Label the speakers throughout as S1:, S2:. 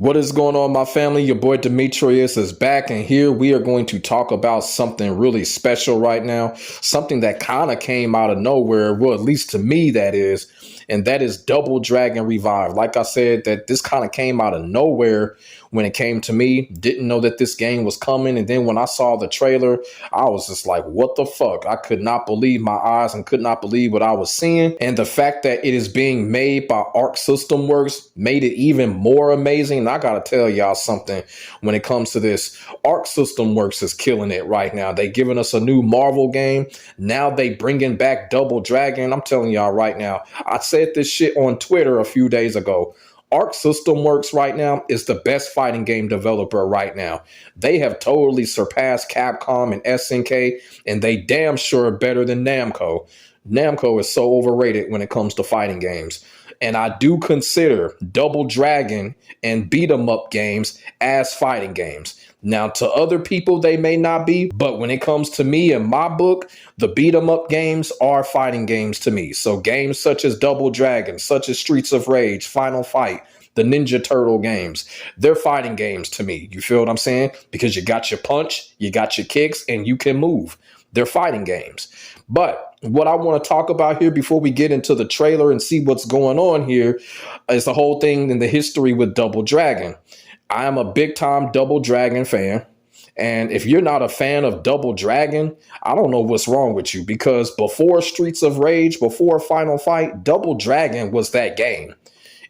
S1: What is going on, my family? Your boy Demetrius is back, and here we are going to talk about something really special right now. Something that kind of came out of nowhere, well, at least to me, that is, and that is Double Dragon Revive. Like I said, that this kind of came out of nowhere when it came to me. Didn't know that this game was coming, and then when I saw the trailer, I was just like, what the fuck? I could not believe my eyes and could not believe what I was seeing. And the fact that it is being made by Arc System Works made it even more amazing. And I gotta tell y'all something when it comes to this. Arc System Works is killing it right now. They giving us a new Marvel game. Now they bringing back Double Dragon. I'm telling y'all right now, I said this shit on Twitter a few days ago. Arc System Works right now is the best fighting game developer right now. They have totally surpassed Capcom and SNK, and they damn sure are better than Namco. Namco is so overrated when it comes to fighting games. And I do consider Double Dragon and beat 'em up games as fighting games. Now, to other people, they may not be, but when it comes to me and my book, the beat 'em up games are fighting games to me. So games such as Double Dragon, such as Streets of Rage, Final Fight, the Ninja Turtle games, they're fighting games to me. You feel what I'm saying? Because you got your punch, you got your kicks, and you can move. They're fighting games. But what I want to talk about here before we get into the trailer and see what's going on here is the whole thing in the history with Double Dragon. I am a big time Double Dragon fan. And if you're not a fan of Double Dragon, I don't know what's wrong with you, because before Streets of Rage, before Final Fight, Double Dragon was that game.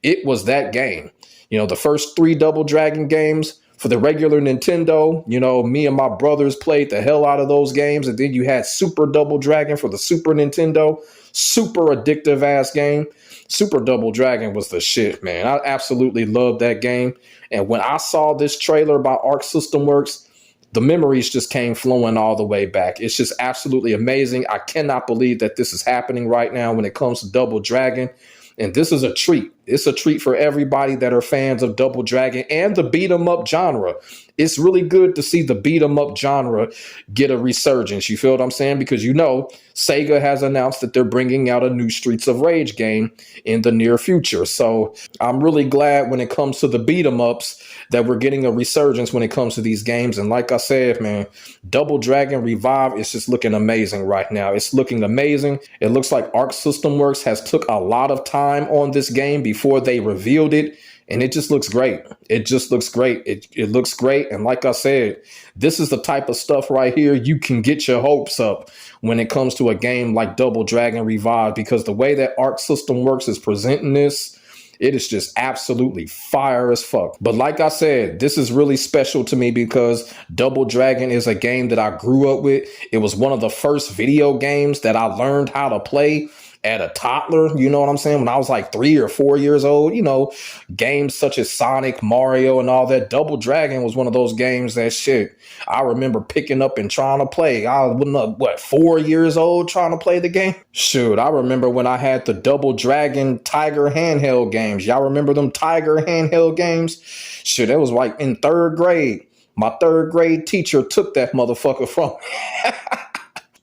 S1: It was that game. You know, the first 3 Double Dragon games for the regular Nintendo, you know, me and my brothers played the hell out of those games. And then you had Super Double Dragon for the Super Nintendo. Super addictive ass game. Super Double Dragon was the shit, man. I absolutely loved that game. And when I saw this trailer by Arc System Works, the memories just came flowing all the way back. It's just absolutely amazing. I cannot believe that this is happening right now when it comes to Double Dragon. And this is a treat. It's a treat for everybody that are fans of Double Dragon and the beat 'em up genre. It's really good to see the beat 'em up genre get a resurgence. You feel what I'm saying? Because, you know, Sega has announced that they're bringing out a new Streets of Rage game in the near future. So I'm really glad when it comes to the beat 'em ups that we're getting a resurgence when it comes to these games. And like I said, man, Double Dragon Revive is just looking amazing right now. It's looking amazing. It looks like Arc System Works has took a lot of time on this game before they revealed it. And it just looks great. It just looks great. It looks great. And like I said, this is the type of stuff right here you can get your hopes up when it comes to a game like Double Dragon Revive, because the way that Arc System Works is presenting this, it is just absolutely fire as fuck. But like I said, this is really special to me because Double Dragon is a game that I grew up with. It was one of the first video games that I learned how to play at a toddler, you know what I'm saying? When I was like 3 or 4 years old, you know, games such as Sonic, Mario, and all that. Double Dragon was one of those games that shit I remember picking up and trying to play. I was, 4 years old trying to play the game? Shoot, I remember when I had the Double Dragon Tiger handheld games. Y'all remember them Tiger handheld games? Shit, that was like in 3rd grade. My 3rd grade teacher took that motherfucker from me.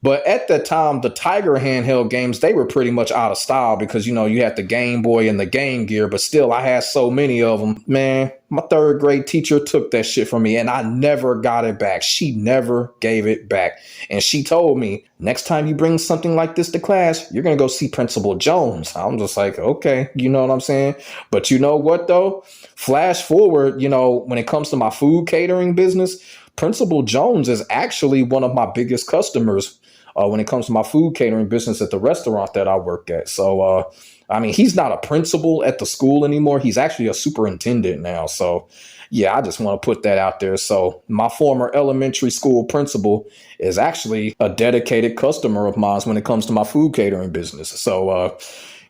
S1: But at that time, the Tiger handheld games, they were pretty much out of style because, you know, you had the Game Boy and the Game Gear, but still I had so many of them. Man, my 3rd grade teacher took that shit from me and I never got it back. She never gave it back. And she told me, next time you bring something like this to class, you're going to go see Principal Jones. I'm just like, okay, you know what I'm saying? But you know what, though? Flash forward, you know, when it comes to my food catering business, Principal Jones is actually one of my biggest customers when it comes to my food catering business at the restaurant that I work at. So, I mean, he's not a principal at the school anymore. He's actually a superintendent now. So, yeah, I just want to put that out there. So my former elementary school principal is actually a dedicated customer of mine when it comes to my food catering business. So,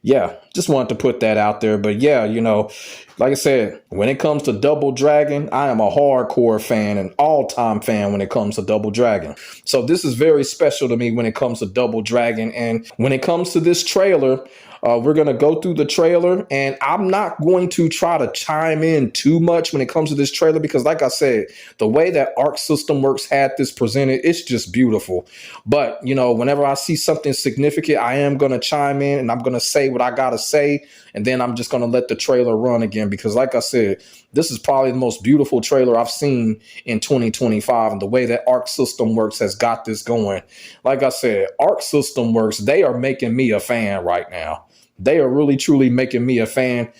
S1: yeah, just wanted to put that out there. But yeah, you know, like I said, when it comes to Double Dragon, I am a hardcore fan, an all-time fan when it comes to Double Dragon. So this is very special to me when it comes to Double Dragon. And when it comes to this trailer, we're going to go through the trailer, and I'm not going to try to chime in too much when it comes to this trailer because, like I said, the way that Arc System Works had this presented, it's just beautiful. But, you know, whenever I see something significant, I am going to chime in and I'm going to say what I got to say, and then I'm just going to let the trailer run again. again, because like I said, this is probably the most beautiful trailer I've seen in 2025. And the way that Arc System Works has got this going. Like I said, Arc System Works, they are making me a fan right now. They are really, truly making me a fan.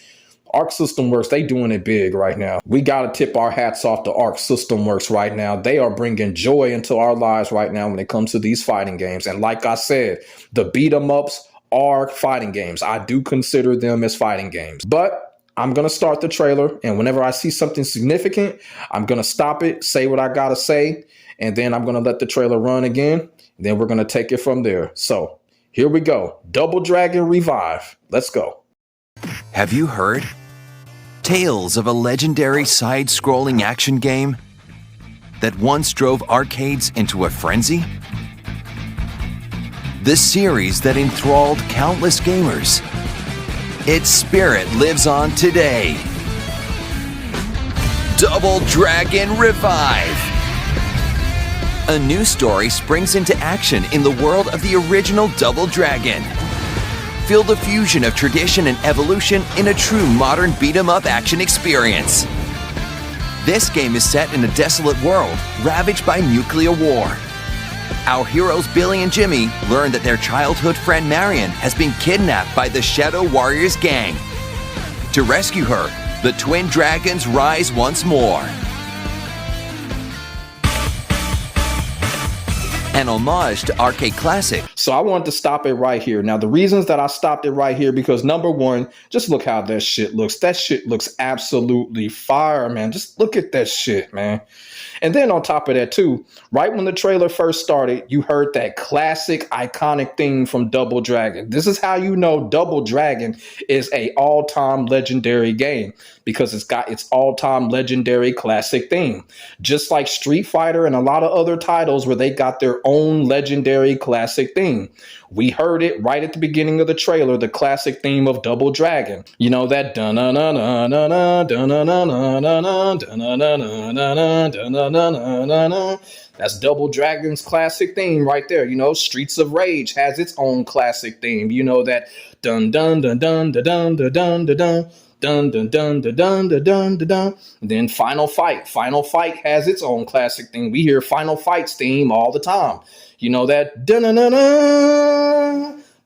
S1: Arc System Works, they doing it big right now. We got to tip our hats off to Arc System Works right now. They are bringing joy into our lives right now when it comes to these fighting games. And like I said, the beat 'em ups are fighting games. I do consider them as fighting games. But I'm going to start the trailer, and whenever I see something significant, I'm going to stop it, say what I got to say, and then I'm going to let the trailer run again. And then we're going to take it from there. So here we go. Double Dragon Revive. Let's go.
S2: Have you heard? Tales of a legendary side-scrolling action game that once drove arcades into a frenzy? The series that enthralled countless gamers. Its spirit lives on today. Double Dragon Revive! A new story springs into action in the world of the original Double Dragon. Feel the fusion of tradition and evolution in a true modern beat-em-up action experience. This game is set in a desolate world ravaged by nuclear war. Our heroes Billy and Jimmy learn that their childhood friend Marion has been kidnapped by the Shadow Warriors gang. To rescue her, the twin dragons rise once more. An homage to arcade classic.
S1: So I wanted to stop it right here. Now, the reasons that I stopped it right here, because number one, just look how that shit looks. That shit looks absolutely fire, man. Just look at that shit, man. And then on top of that, too, right when the trailer first started, you heard that classic, iconic theme from Double Dragon. This is how you know Double Dragon is a all-time legendary game, because it's got its all-time legendary classic theme. Just like Street Fighter and a lot of other titles where they got their own legendary classic theme. We heard it right at the beginning of the trailer, the classic theme of Double Dragon. You know that da-na-na-na-na-na, da-na-na-na-na-na, da-na-na-na-na-na, da-na-na-na-na-na. That's Double Dragon's classic theme right there. You know, Streets of Rage has its own classic theme. You know that dun dun dun dun dun dun dun dun dun. Dun dun dun dun dun dun dun dun dun. Then Final Fight. Final Fight has its own classic thing. We hear Final Fight's theme all the time. You know that dun dun dun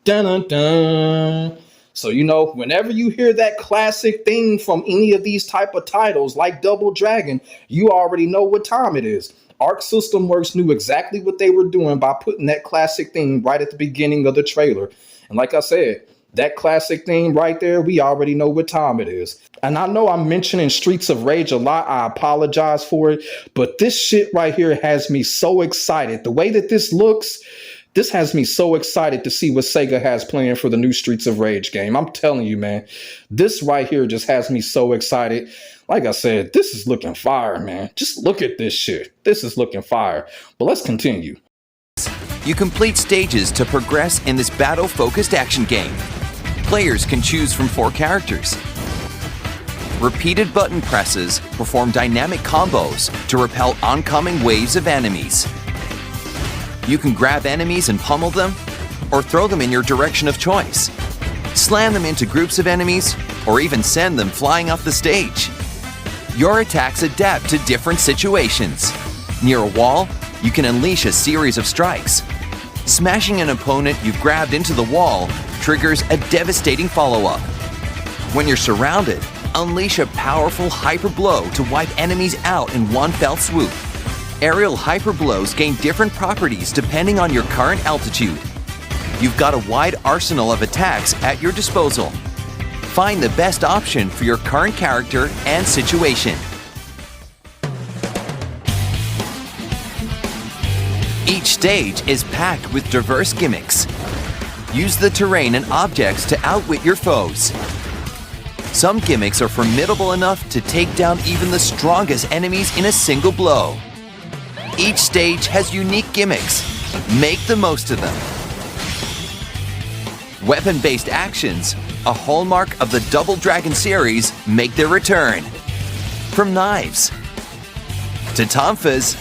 S1: dun dun dun. So you know, whenever you hear that classic theme from any of these type of titles like Double Dragon, you already know what time it is. Arc System Works knew exactly what they were doing by putting that classic theme right at the beginning of the trailer. And like I said, that classic theme right there, we already know what time it is. And I know I'm mentioning Streets of Rage a lot. I apologize for it. But this shit right here has me so excited. The way that this looks, this has me so excited to see what Sega has planned for the new Streets of Rage game. I'm telling you, man, this right here just has me so excited. Like I said, this is looking fire, man. Just look at this shit. This is looking fire. But let's continue.
S2: You complete stages to progress in this battle-focused action game. Players can choose from 4 characters. Repeated button presses perform dynamic combos to repel oncoming waves of enemies. You can grab enemies and pummel them, or throw them in your direction of choice. Slam them into groups of enemies, or even send them flying off the stage. Your attacks adapt to different situations. Near a wall, you can unleash a series of strikes. Smashing an opponent you've grabbed into the wall triggers a devastating follow-up. When you're surrounded, unleash a powerful hyper blow to wipe enemies out in one fell swoop. Aerial hyper blows gain different properties depending on your current altitude. You've got a wide arsenal of attacks at your disposal. Find the best option for your current character and situation. Each stage is packed with diverse gimmicks. Use the terrain and objects to outwit your foes. Some gimmicks are formidable enough to take down even the strongest enemies in a single blow. Each stage has unique gimmicks. Make the most of them. Weapon-based actions, a hallmark of the Double Dragon series, make their return. From knives, to tonfas,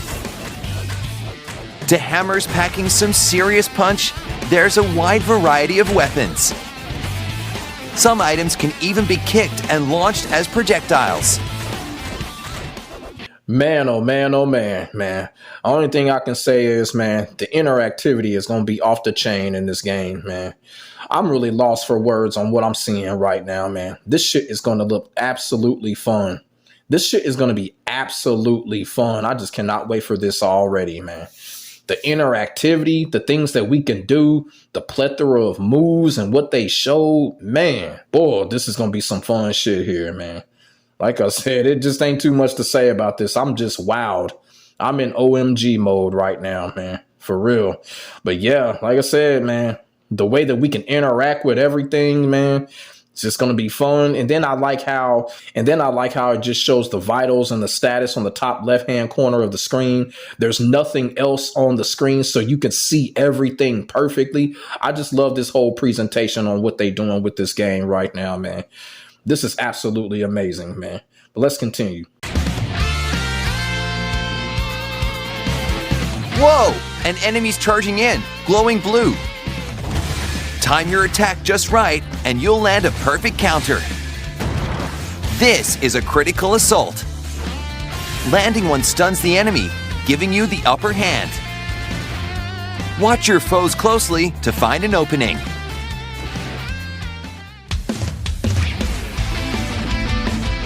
S2: to hammers packing some serious punch, there's a wide variety of weapons. Some items can even be kicked and launched as projectiles.
S1: Man, oh man, oh man, man. The only thing I can say is, man, the interactivity is going to be off the chain in this game, man. I'm really lost for words on what I'm seeing right now, man. This shit is going to look absolutely fun. This shit is going to be absolutely fun. I just cannot wait for this already, man. The interactivity, the things that we can do, the plethora of moves and what they showed, man, boy, this is going to be some fun shit here, man. Like I said, it just ain't too much to say about this. I'm just wowed. I'm in OMG mode right now, man, for real. But yeah, like I said, man, the way that we can interact with everything, man, it's just going to be fun. And then I like how it just shows the vitals and the status on the top left-hand corner of the screen. There's nothing else on the screen, so you can see everything perfectly. I just love this whole presentation on what they're doing with this game right now, man. This is absolutely amazing, man. But let's continue.
S2: Whoa! An enemy's charging in, glowing blue. Time your attack just right, and you'll land a perfect counter. This is a critical assault. Landing one stuns the enemy, giving you the upper hand. Watch your foes closely to find an opening.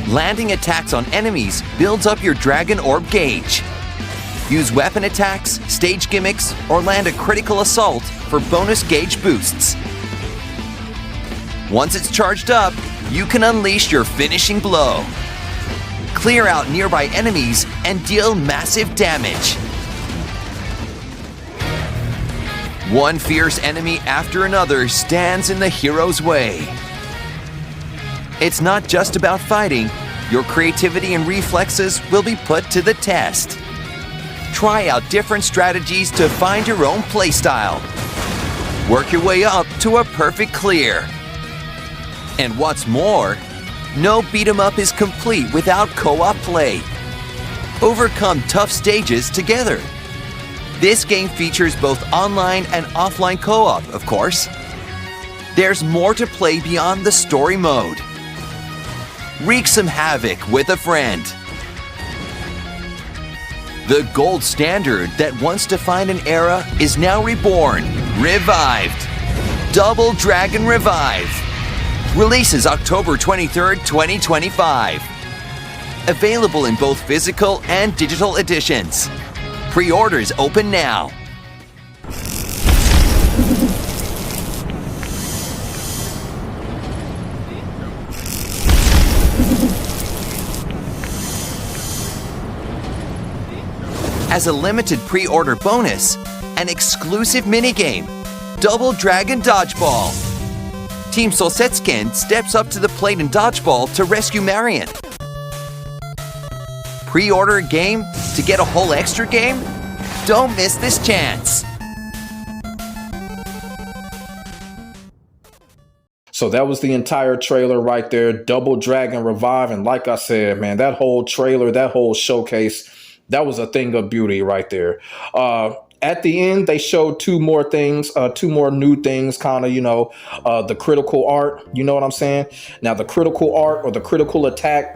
S2: Landing attacks on enemies builds up your Dragon Orb gauge. Use weapon attacks, stage gimmicks, or land a critical assault for bonus gauge boosts. Once it's charged up, you can unleash your finishing blow. Clear out nearby enemies and deal massive damage. One fierce enemy after another stands in the hero's way. It's not just about fighting. Your creativity and reflexes will be put to the test. Try out different strategies to find your own playstyle. Work your way up to a perfect clear. And what's more, no beat-em-up is complete without co-op play. Overcome tough stages together. This game features both online and offline co-op, of course. There's more to play beyond the story mode. Wreak some havoc with a friend. The gold standard that once defined an era is now reborn, revived. Double Dragon Revive. Releases October 23rd, 2025. Available in both physical and digital editions. Pre-orders open now. As a limited pre-order bonus, an exclusive minigame, Double Dragon Dodgeball. Team Solsetskin steps up to the plate in Dodgeball to rescue Marion. Pre-order a game to get a whole extra game? Don't miss this chance.
S1: So that was the entire trailer right there, Double Dragon Revive. And like I said, man, that whole trailer, that whole showcase, that was a thing of beauty right there. At the end, they showed two more new things, kind of, the critical art, you know what I'm saying? Now, the critical art or the critical attack,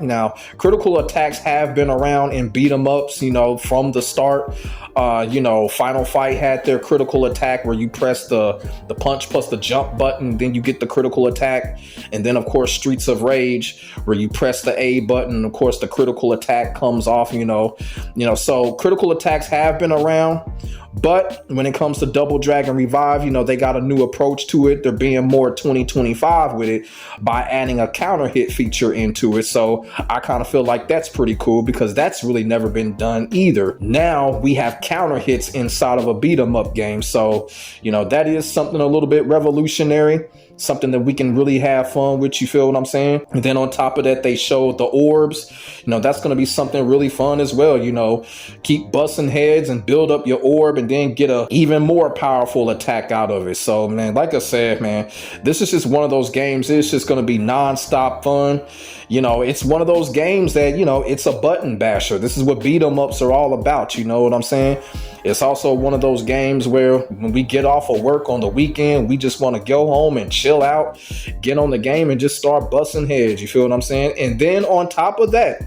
S1: critical attacks have been around in beat 'em ups, from the start. Final Fight had their critical attack where you press the punch plus the jump button, then you get the critical attack. And then, of course, Streets of Rage, where you press the A button, and of course, the critical attack comes off, so critical attacks have been around. But when it comes to Double Dragon Revive, they got a new approach to it. They're being more 2025 with it by adding a counter hit feature into it. So I kind of feel like that's pretty cool because that's really never been done either. Now we have counter hits inside of a beat 'em up game. So, that is something a little bit revolutionary. Something that we can really have fun with, you feel what I'm saying? And then on top of that, they showed the orbs. That's going to be something really fun as well. Keep busting heads and build up your orb and then get a even more powerful attack out of it. So, man, like I said, man, this is just one of those games. It's just going to be nonstop fun. It's one of those games that, it's a button basher. This is what beat 'em ups are all about. You know what I'm saying? It's also one of those games where when we get off of work on the weekend, we just want to go home and chill out, get on the game and just start busting heads. You feel what I'm saying? And then on top of that,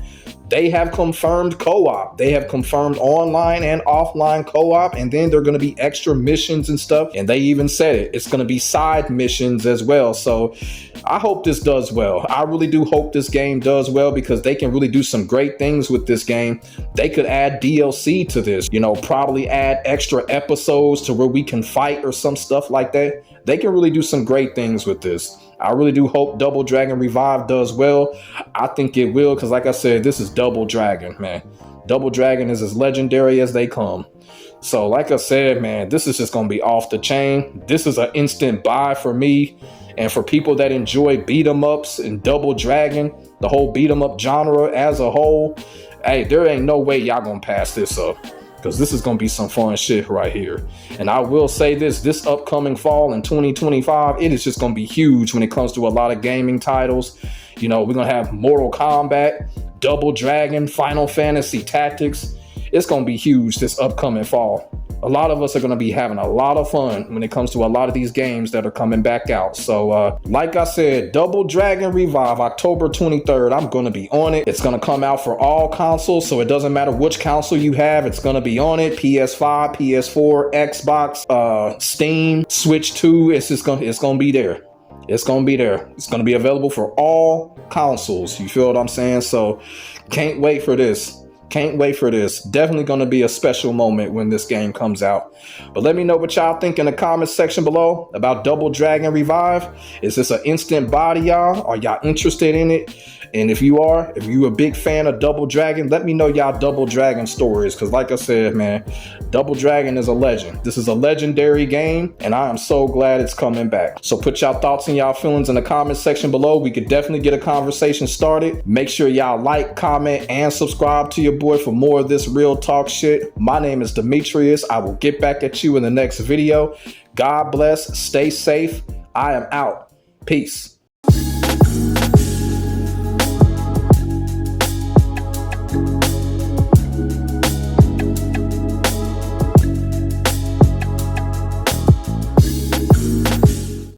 S1: they have confirmed co-op. They have confirmed online and offline co-op, and then there are going to be extra missions and stuff. And they even said it's going to be side missions as well. So I hope this does well. I really do hope this game does well, because they can really do some great things with this game. They could add DLC to this, probably add extra episodes to where we can fight or some stuff like that. They can really do some great things with this. I really do hope Double Dragon Revive does well. I think it will, because like I said, this is Double Dragon, man. Double Dragon is as legendary as they come. So like I said, man, this is just going to be off the chain. This is an instant buy for me. And for people that enjoy beat 'em ups and Double Dragon, the whole beat 'em up genre as a whole, hey, there ain't no way y'all going to pass this up. Because this is going to be some fun shit right here. And I will say this upcoming fall in 2025, it is just going to be huge when it comes to a lot of gaming titles. We're going to have Mortal Kombat, Double Dragon, Final Fantasy Tactics. It's going to be huge this upcoming fall. A lot of us are going to be having a lot of fun when it comes to a lot of these games that are coming back out. So like I said, Double Dragon Revive, October 23rd, I'm going to be on it. It's going to come out for all consoles, so it doesn't matter which console you have, it's going to be on it. PS5, PS4, Xbox, Steam, Switch 2, it's going to be there. It's going to be there. It's going to be available for all consoles. You feel what I'm saying? So can't wait for this. Can't wait for this. Definitely going to be a special moment when this game comes out. But let me know what y'all think in the comments section below about Double Dragon Revive. Is this an instant buy to y'all? Are y'all interested in it? And if you are, if you're a big fan of Double Dragon, let me know y'all Double Dragon stories. Because like I said, man, Double Dragon is a legend. This is a legendary game, and I am so glad it's coming back. So put y'all thoughts and y'all feelings in the comments section below. We could definitely get a conversation started. Make sure y'all like, comment, and subscribe to your boy for more of this real talk shit. My name is Demetrius. I will get back at you in the next video. God bless. Stay safe. I am out. Peace.